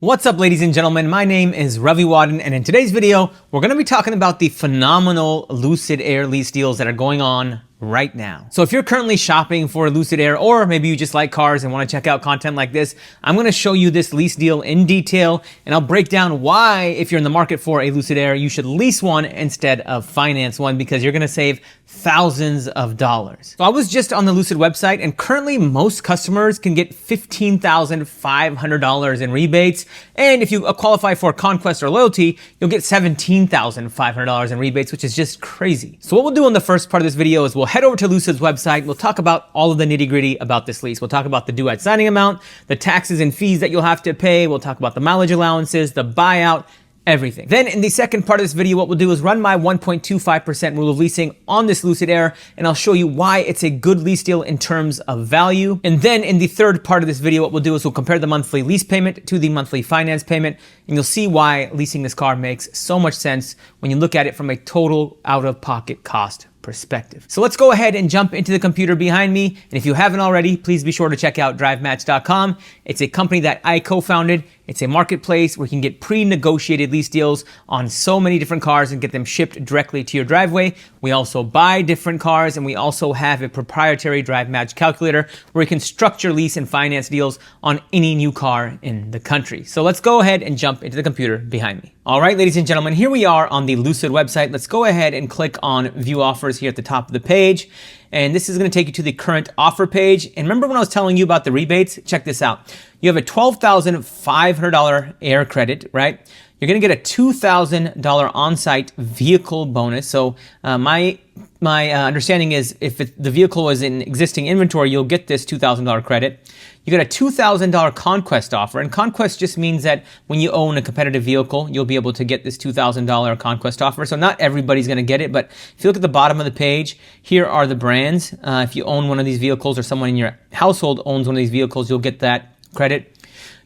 What's up, ladies and gentlemen? My name is Ravi Wadan, and in today's video, we're going to be talking about the phenomenal Lucid Air lease deals that are going on right now. So if you're currently shopping for a Lucid Air, or maybe you just like cars and want to check out content like this, I'm going to show you this lease deal in detail, and I'll break down why, if you're in the market for a Lucid Air, you should lease one instead of finance one, because you're going to save thousands of dollars. So I was just on the Lucid website, and currently most customers can get $15,500 in rebates. And if you qualify for Conquest or Loyalty, you'll get $17,500 in rebates, which is just crazy. So what we'll do in the first part of this video is we'll head over to Lucid's website. We'll talk about all of the nitty-gritty about this lease. We'll talk about the due at signing amount, the taxes and fees that you'll have to pay. We'll talk about the mileage allowances, the buyout, everything. Then in the second part of this video, what we'll do is run my 1.25% rule of leasing on this Lucid Air, and I'll show you why it's a good lease deal in terms of value. And then in the third part of this video, what we'll do is we'll compare the monthly lease payment to the monthly finance payment, and you'll see why leasing this car makes so much sense when you look at it from a total out-of-pocket cost perspective. So let's go ahead and jump into the computer behind me. And if you haven't already, please be sure to check out drivematch.com. It's a company that I co-founded. It's a marketplace where you can get pre-negotiated lease deals on so many different cars and get them shipped directly to your driveway. We also buy different cars, and we also have a proprietary Drive Match calculator where you can structure lease and finance deals on any new car in the country. So let's go ahead and jump into the computer behind me. All right, ladies and gentlemen, here we are on the Lucid website. Let's go ahead and click on View Offers here at the top of the page. And this is going to take you to the current offer page. And remember when I was telling you about the rebates? Check this out. You have a $12,500 air credit, right? You're going to get a $2,000 on-site vehicle bonus. So my understanding is if the vehicle is in existing inventory, you'll get this $2,000 credit. You get a $2,000 Conquest offer, and Conquest just means that when you own a competitive vehicle, you'll be able to get this $2,000 Conquest offer. So not everybody's going to get it, but if you look at the bottom of the page, here are the brands. If you own one of these vehicles or someone in your household owns one of these vehicles, you'll get that credit.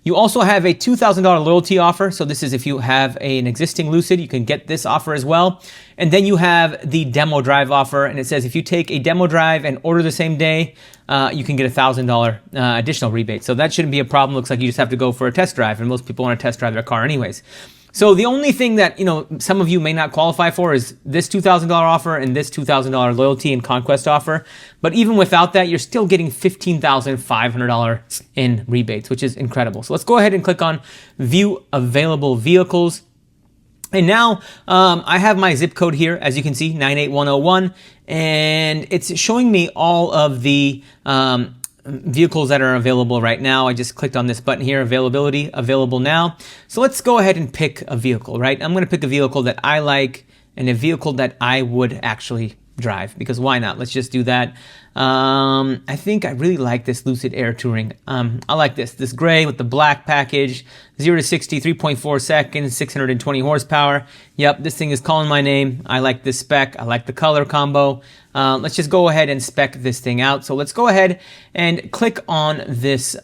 You also have a $2,000 loyalty offer. So this is if you have an existing Lucid, you can get this offer as well. And then you have the demo drive offer. And it says if you take a demo drive and order the same day, you can get a $1,000 additional rebate. So that shouldn't be a problem. Looks like you just have to go for a test drive. And most people want to test drive their car anyways. So the only thing that, some of you may not qualify for is this $2,000 offer and this $2,000 loyalty and Conquest offer. But even without that, you're still getting $15,500 in rebates, which is incredible. So let's go ahead and click on View Available Vehicles. And now I have my zip code here, as you can see, 98101, and it's showing me all of the vehicles that are available right now. I just clicked on this button here, availability, available now. So let's go ahead and pick a vehicle, right? I'm going to pick a vehicle that I like and a vehicle that I would actually drive, because why not? Let's just do that. I think I really like this Lucid Air Touring. I like this gray with the black package, 0 to 60, 3.4 seconds, 620 horsepower. Yep, this thing is calling my name. I like this spec. I like the color combo. Let's just go ahead and spec this thing out. So let's go ahead and click on this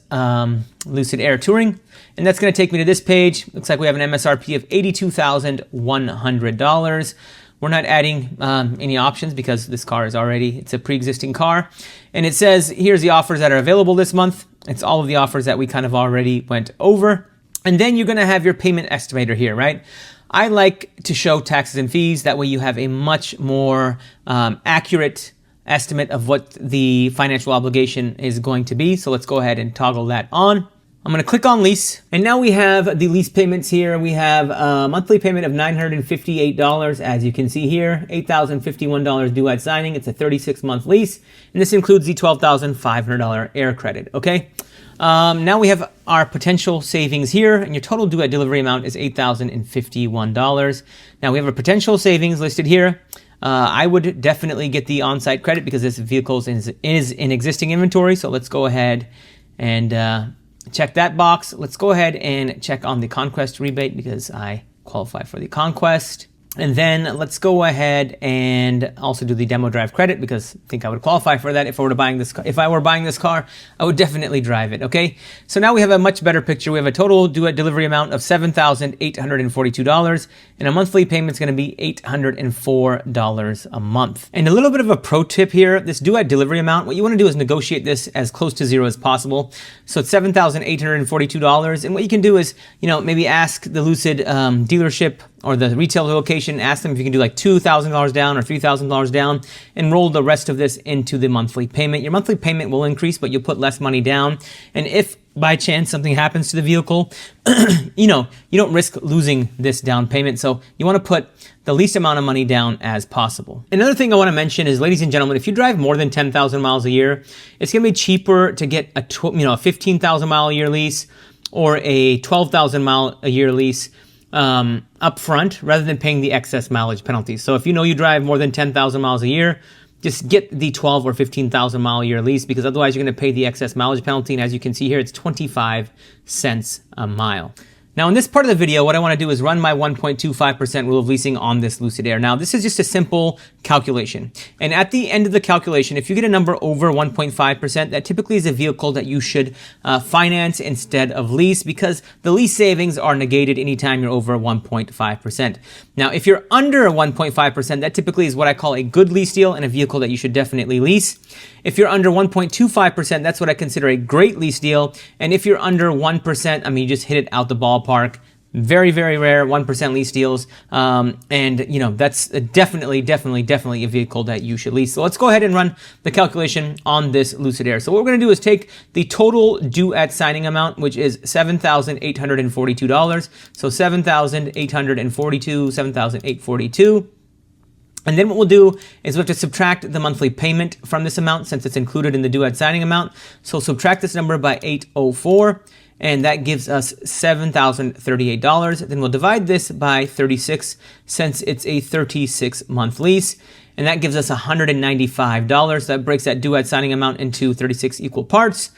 Lucid Air Touring, and that's going to take me to this page. Looks like we have an MSRP of $82,100. We're not adding any options because this car is it's a pre-existing car. And it says, here's the offers that are available this month. It's all of the offers that we kind of already went over. And then you're gonna have your payment estimator here, right? I like to show taxes and fees. That way you have a much more accurate estimate of what the financial obligation is going to be. So let's go ahead and toggle that on. I'm going to click on lease, and now we have the lease payments here. We have a monthly payment of $958, as you can see here, $8,051 due at signing. It's a 36-month lease, and this includes the $12,500 air credit, okay? Now we have our potential savings here, and your total due at delivery amount is $8,051. Now we have a potential savings listed here. I would definitely get the on-site credit because this vehicle is in existing inventory, so let's go ahead and check that box. Let's go ahead and check on the Conquest rebate because I qualify for the Conquest. And then let's go ahead and also do the demo drive credit, because I think I would qualify for that if I were buying this car. I would definitely drive it. Okay. So now we have a much better picture. We have a total due at delivery amount of $7,842, and a monthly payment is going to be $804 a month. And a little bit of a pro tip here: this due at delivery amount, what you want to do is negotiate this as close to zero as possible. So it's $7,842, and what you can do is, maybe ask the Lucid dealership or the retail location, ask them if you can do like $2,000 down or $3,000 down, and roll the rest of this into the monthly payment. Your monthly payment will increase, but you'll put less money down. And if by chance something happens to the vehicle, you don't risk losing this down payment. So you want to put the least amount of money down as possible. Another thing I want to mention is, ladies and gentlemen, if you drive more than 10,000 miles a year, it's going to be cheaper to get a 15,000 mile a year lease or a 12,000 mile a year lease up front, rather than paying the excess mileage penalty. So if you drive more than 10,000 miles a year, just get the 12 or 15,000 mile a year lease, because otherwise you're going to pay the excess mileage penalty. And as you can see here, it's 25 cents a mile. Now, in this part of the video, what I want to do is run my 1.25% rule of leasing on this Lucid Air. Now, this is just a simple calculation. And at the end of the calculation, if you get a number over 1.5%, that typically is a vehicle that you should finance instead of lease, because the lease savings are negated anytime you're over 1.5%. Now, if you're under 1.5%, that typically is what I call a good lease deal and a vehicle that you should definitely lease. If you're under 1.25%, that's what I consider a great lease deal. And if you're under 1%, you just hit it out the ballpark. Very, very rare 1% lease deals. That's definitely a vehicle that you should lease. So let's go ahead and run the calculation on this Lucid Air. So what we're going to do is take the total due at signing amount, which is $7,842. So $7,842. And then what we'll do is we have to subtract the monthly payment from this amount, since it's included in the due at signing amount. So subtract this number by 804, and that gives us $7,038. Then we'll divide this by 36, since it's a 36-month lease, and that gives us $195. That breaks that due at signing amount into 36 equal parts.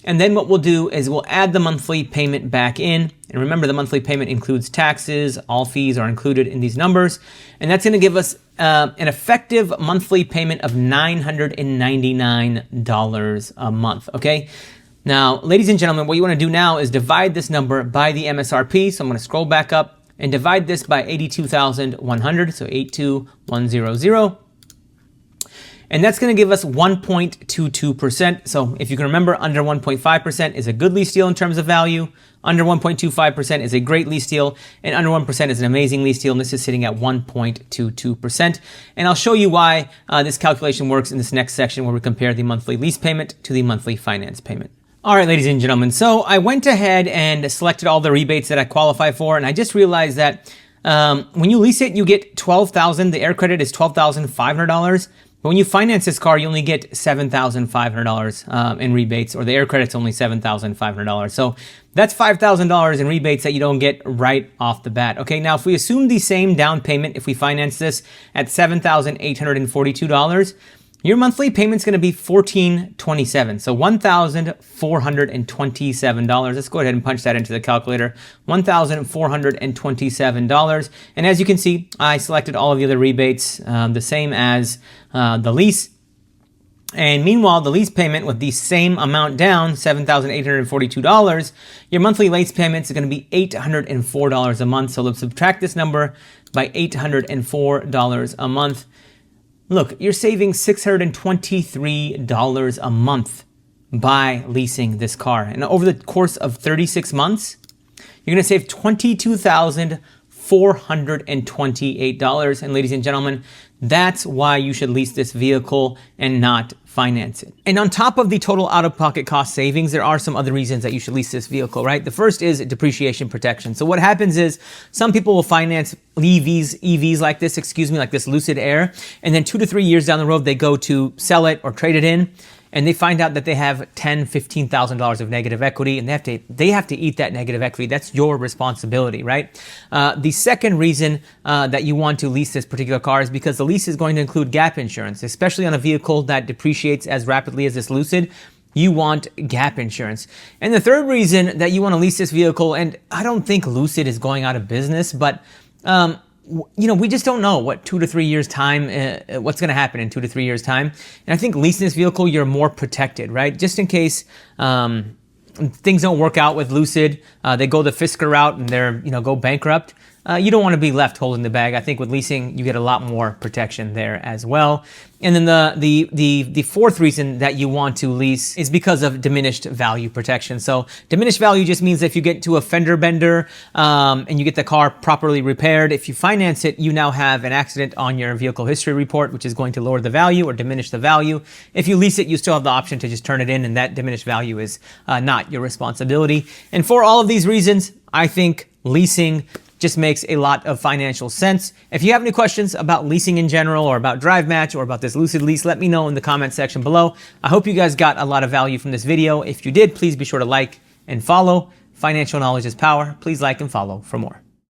And then what we'll do is we'll add the monthly payment back in. And remember, the monthly payment includes taxes. All fees are included in these numbers. And that's going to give us an effective monthly payment of $999 a month, okay? Now, ladies and gentlemen, what you want to do now is divide this number by the MSRP. So I'm going to scroll back up and divide this by 82,100, so 82,100. And that's going to give us 1.22%. So if you can remember, under 1.5% is a good lease deal in terms of value. Under 1.25% is a great lease deal. And under 1% is an amazing lease deal. And this is sitting at 1.22%. And I'll show you why this calculation works in this next section, where we compare the monthly lease payment to the monthly finance payment. All right, ladies and gentlemen. So I went ahead and selected all the rebates that I qualify for. And I just realized that when you lease it, you get $12,000. The air credit is $12,500. But when you finance this car, you only get $7,500 in rebates, or the air credit's only $7,500. So that's $5,000 in rebates that you don't get right off the bat. Okay, now if we assume the same down payment, if we finance this at $7,842, your monthly payment's going to be $1,427. So $1,427. Let's go ahead and punch that into the calculator. $1,427. And as you can see, I selected all of the other rebates, the same as the lease. And meanwhile, the lease payment with the same amount down, $7,842, your monthly lease payment is going to be $804 a month. So let's subtract this number by $804 a month. Look, you're saving $623 a month by leasing this car. And over the course of 36 months, you're going to save $22,428. And ladies and gentlemen, that's why you should lease this vehicle and not finance it. And on top of the total out-of-pocket cost savings, there are some other reasons that you should lease this vehicle, right? The first is depreciation protection. So what happens is some people will finance EVs like this, like this Lucid Air, and then 2 to 3 years down the road, they go to sell it or trade it in, and they find out that they have $10,000, $15,000 of negative equity, and they have to eat that negative equity. That's your responsibility, right? The second reason that you want to lease this particular car is because the lease is going to include gap insurance, especially on a vehicle that depreciates as rapidly as this Lucid. You want gap insurance. And the third reason that you want to lease this vehicle, and I don't think Lucid is going out of business, but we just don't know what 2 to 3 years time, what's going to happen in 2 to 3 years time. And I think leasing this vehicle, you're more protected, right? Just in case things don't work out with Lucid, they go the Fisker route and they're, go bankrupt. You don't want to be left holding the bag. I think with leasing, you get a lot more protection there as well. And then the fourth reason that you want to lease is because of diminished value protection. So diminished value just means that if you get to a fender bender and you get the car properly repaired, if you finance it, you now have an accident on your vehicle history report, which is going to lower the value or diminish the value. If you lease it, you still have the option to just turn it in, and that diminished value is not your responsibility. And for all of these reasons, I think leasing just makes a lot of financial sense. If you have any questions about leasing in general, or about Drive Match, or about this Lucid lease, let me know in the comment section below. I hope you guys got a lot of value from this video. If you did, please be sure to like and follow. Financial knowledge is power. Please like and follow for more.